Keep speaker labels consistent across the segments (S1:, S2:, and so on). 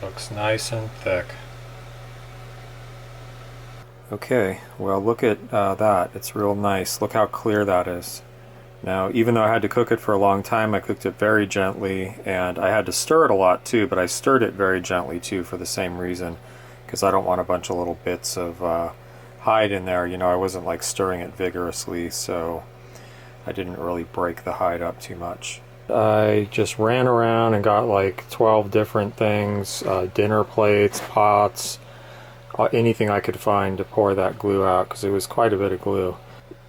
S1: Looks nice and thick.
S2: Okay, well look at that. It's real nice. Look how clear that is. Now, even though I had to cook it for a long time, I cooked it very gently, and I had to stir it a lot too, but I stirred it very gently too for the same reason, because I don't want a bunch of little bits of hide in there. You know, I wasn't like stirring it vigorously, so I didn't really break the hide up too much. I just ran around and got like 12 different things, dinner plates, pots, anything I could find to pour that glue out, because it was quite a bit of glue.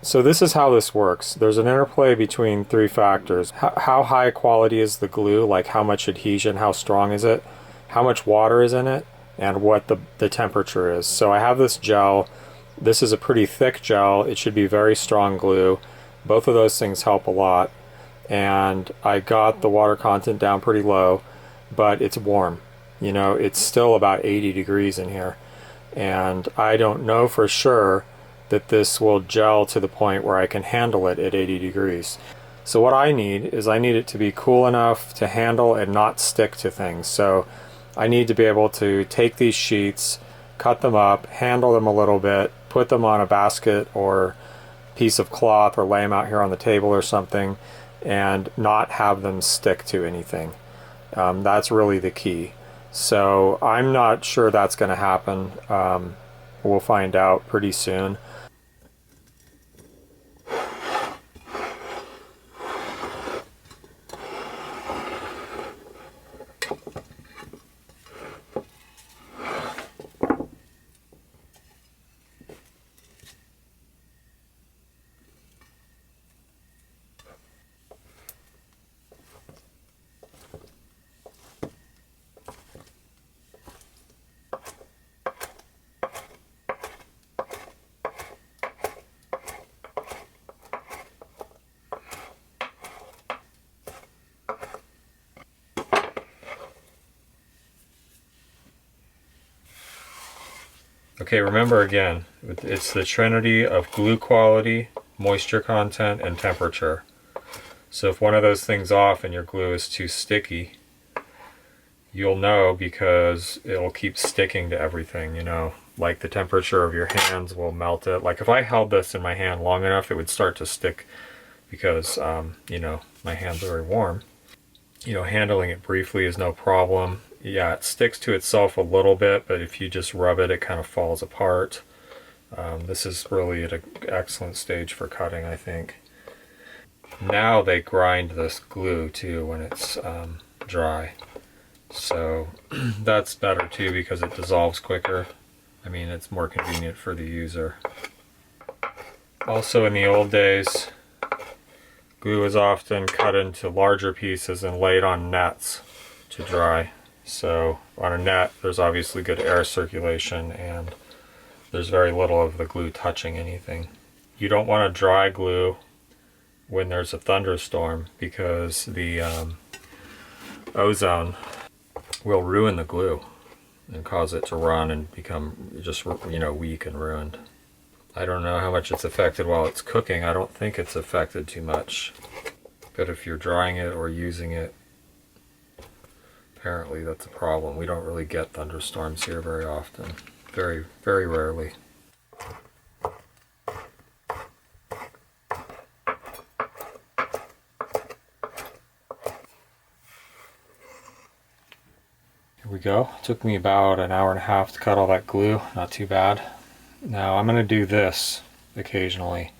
S2: So this is how this works. There's an interplay between three factors. How high quality is the glue, like how much adhesion, how strong is it, how much water is in it, and what the temperature is. So I have this gel. This is a pretty thick gel. It should be very strong glue. Both of those things help a lot. And I got the water content down pretty low, but it's warm. You know, it's still about 80 degrees in here. And I don't know for sure that this will gel to the point where I can handle it at 80 degrees. So what I need is I need it to be cool enough to handle and not stick to things. So I need to be able to take these sheets, cut them up, handle them a little bit, put them on a basket or piece of cloth or lay them out here on the table or something, and not have them stick to anything. That's really the key. So I'm not sure that's going to happen. We'll find out pretty soon.
S1: Okay, remember again, it's the trinity of glue quality, moisture content, and temperature. So if one of those things off and your glue is too sticky, you'll know because it'll keep sticking to everything, you know. Like the temperature of your hands will melt it. Like if I held this in my hand long enough, it would start to stick because, you know, my hands are very warm. You know, handling it briefly is no problem. Yeah, it sticks to itself a little bit, but if you just rub it, it kind of falls apart. This is really at an excellent stage for cutting, I think. Now they grind this glue too when it's dry. So that's better too because it dissolves quicker. I mean, it's more convenient for the user. Also in the old days, glue is often cut into larger pieces and laid on nets to dry. So on a net, there's obviously good air circulation and there's very little of the glue touching anything. You don't want to dry glue when there's a thunderstorm because the ozone will ruin the glue and cause it to run and become just, you know, weak and ruined. I don't know how much it's affected while it's cooking. I don't think it's affected too much. But if you're drying it or using it, apparently that's a problem. We don't really get thunderstorms here very often. Very, very rarely. Here we go. It took me about an hour and a half to cut all that glue. Not too bad. Now I'm going to do this occasionally.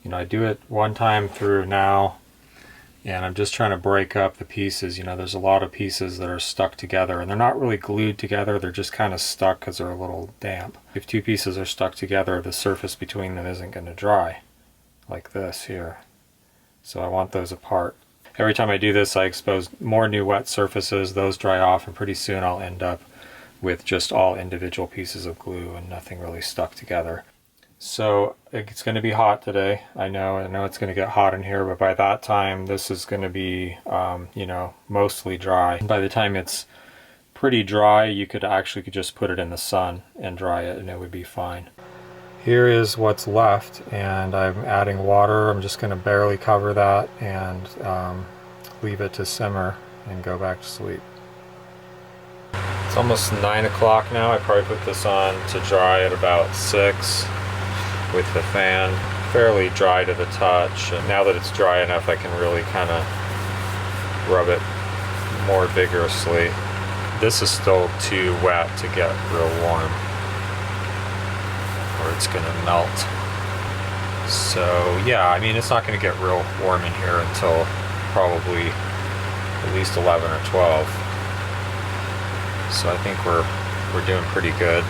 S1: You know, I do it one time through now, and I'm just trying to break up the pieces. You know, there's a lot of pieces that are stuck together, and they're not really glued together. They're just kind of stuck because they're a little damp. If two pieces are stuck together, the surface between them isn't going to dry, like this here. So I want those apart. Every time I do this, I expose more new wet surfaces. Those dry off, and pretty soon I'll end up with just all individual pieces of glue and nothing really stuck together. So it's going to be hot today. I know it's going to get hot in here, but by that time this is going to be you know, mostly dry. By the time it's pretty dry, you could actually just put it in the sun and dry it and it would be fine. Here is what's left, and I'm adding water. I'm just going to barely cover that and leave it to simmer and go back to sleep. It's almost 9 o'clock now. I probably put this on to dry at about 6 with the fan. Fairly dry to the touch. And now that it's dry enough, I can really kind of rub it more vigorously. This is still too wet to get real warm, or it's gonna melt. So yeah, I mean, it's not gonna get real warm in here until probably at least 11 or 12. So I think we're doing pretty good.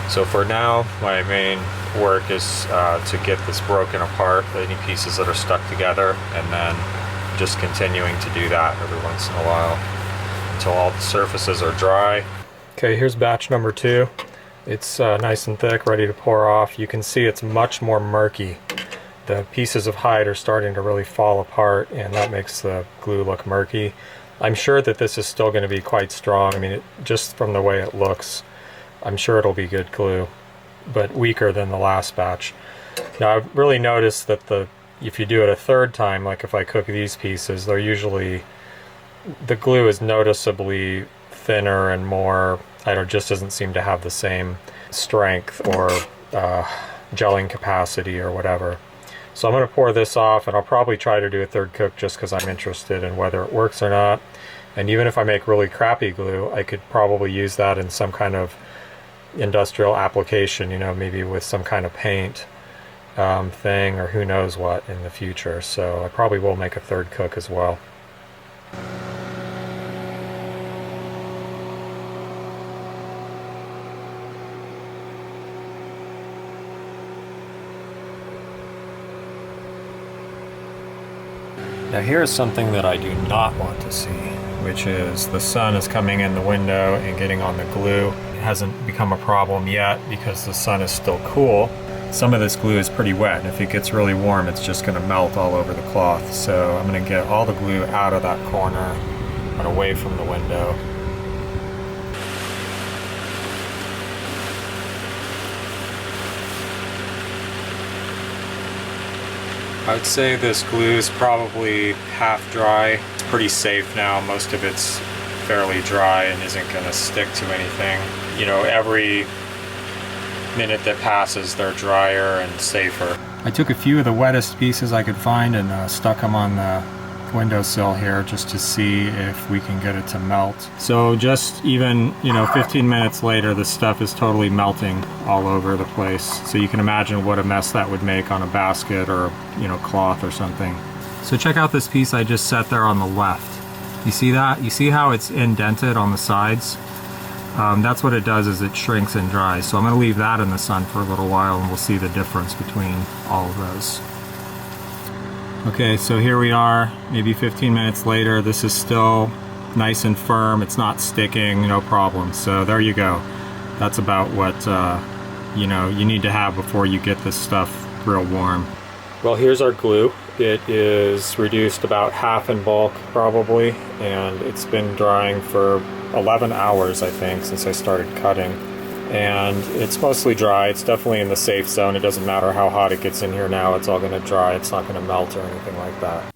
S1: So for now, my main work is to get this broken apart, any pieces that are stuck together, and then just continuing to do that every once in a while until all the surfaces are dry. Okay, here's batch number 2. It's nice and thick, ready to pour off. You can see it's much more murky. The pieces of hide are starting to really fall apart, and that makes the glue look murky. I'm sure that this is still going to be quite strong. I mean, just from the way it looks, I'm sure it'll be good glue, but weaker than the last batch. Now, I've really noticed that if you do it a third time, like if I cook these pieces, they're usually, the glue is noticeably thinner and more, just doesn't seem to have the same strength or gelling capacity or whatever. So I'm going to pour this off, and I'll probably try to do a third cook just because I'm interested in whether it works or not. And even if I make really crappy glue, I could probably use that in some kind of industrial application, you know, maybe with some kind of paint thing, or who knows what in the future. So I probably will make a third cook as well. Now here's something that I do not want to see, which is the sun is coming in the window and getting on the glue. It hasn't become a problem yet because the sun is still cool. Some of this glue is pretty wet, and if it gets really warm, it's just going to melt all over the cloth. So I'm going to get all the glue out of that corner and away from the window. I would say this glue is probably half dry. It's pretty safe now. Most of it's fairly dry and isn't going to stick to anything. You know, every minute that passes, they're drier and safer. I took a few of the wettest pieces I could find and stuck them on the windowsill here just to see if we can get it to melt. So just even, 15 minutes later, the stuff is totally melting all over the place. So you can imagine what a mess that would make on a basket or, cloth or something. So check out this piece I just set there on the left. You see that? You see how it's indented on the sides? That's what it does, is it shrinks and dries. So I'm going to leave that in the sun for a little while, and we'll see the difference between all of those. Okay, so here we are, maybe 15 minutes later. This is still nice and firm. It's not sticking, no problem. So there you go. That's about what you need to have before you get this stuff real warm. Well, here's our glue. It is reduced about half in bulk probably, and it's been drying for 11 hours, I think, since I started cutting. And it's mostly dry. It's definitely in the safe zone. It doesn't matter how hot it gets in here now. It's all going to dry. It's not going to melt or anything like that.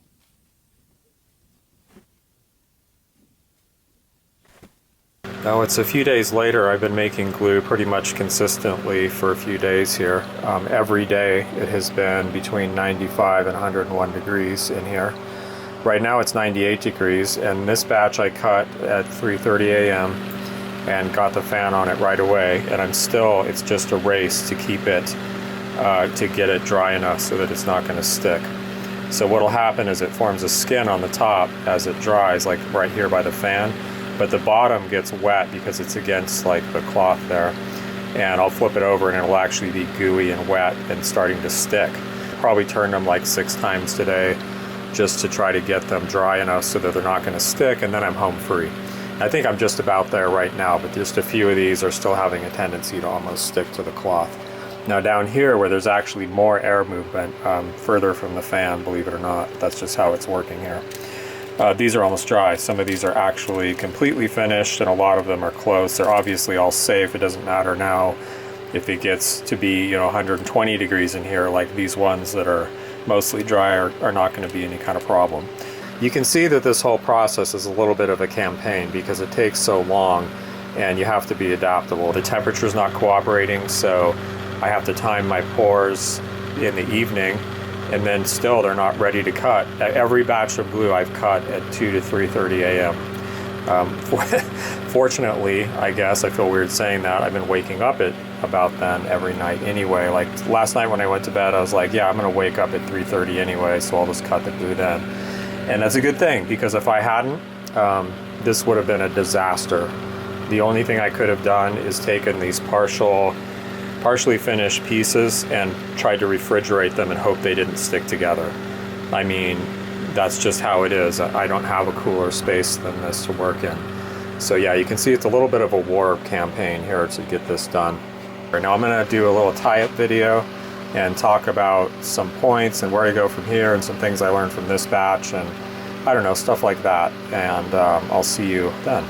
S1: Now it's a few days later. I've been making glue pretty much consistently for a few days here. Every day it has been between 95 and 101 degrees in here. Right now it's 98 degrees, and this batch I cut at 3:30 a.m. and got the fan on it right away, and it's just a race to keep it, to get it dry enough so that it's not going to stick. So what'll happen is it forms a skin on the top as it dries, like right here by the fan, but the bottom gets wet because it's against like the cloth there, and I'll flip it over and it'll actually be gooey and wet and starting to stick. Probably turned them like 6 times today just to try to get them dry enough so that they're not going to stick, and then I'm home free. I think I'm just about there right now, but just a few of these are still having a tendency to almost stick to the cloth. Now down here where there's actually more air movement further from the fan, believe it or not, that's just how it's working here. These are almost dry. Some of these are actually completely finished, and a lot of them are close. They're obviously all safe. It doesn't matter now if it gets to be 120 degrees in here, like these ones that are mostly dry are not going to be any kind of problem. You can see that this whole process is a little bit of a campaign because it takes so long,
S2: and you have to be adaptable. The temperature's not cooperating, so I have to time my pours in the evening, and then still they're not ready to cut. Every batch of glue I've cut at 2 to 3:30 a.m. Fortunately, I guess, I feel weird saying that, I've been waking up at about then every night anyway. Like last night when I went to bed, I was like, yeah, I'm gonna wake up at 3:30 anyway, so I'll just cut the glue then. And that's a good thing, because if I hadn't, this would have been a disaster. The only thing I could have done is taken these partially finished pieces and tried to refrigerate them and hope they didn't stick together. I mean, that's just how it is. I don't have a cooler space than this to work in. So yeah, you can see it's a little bit of a war campaign here to get this done. Now I'm gonna do a little tie-up video and talk about some points and where to go from here and some things I learned from this batch and I don't know, stuff like that. And I'll see you then.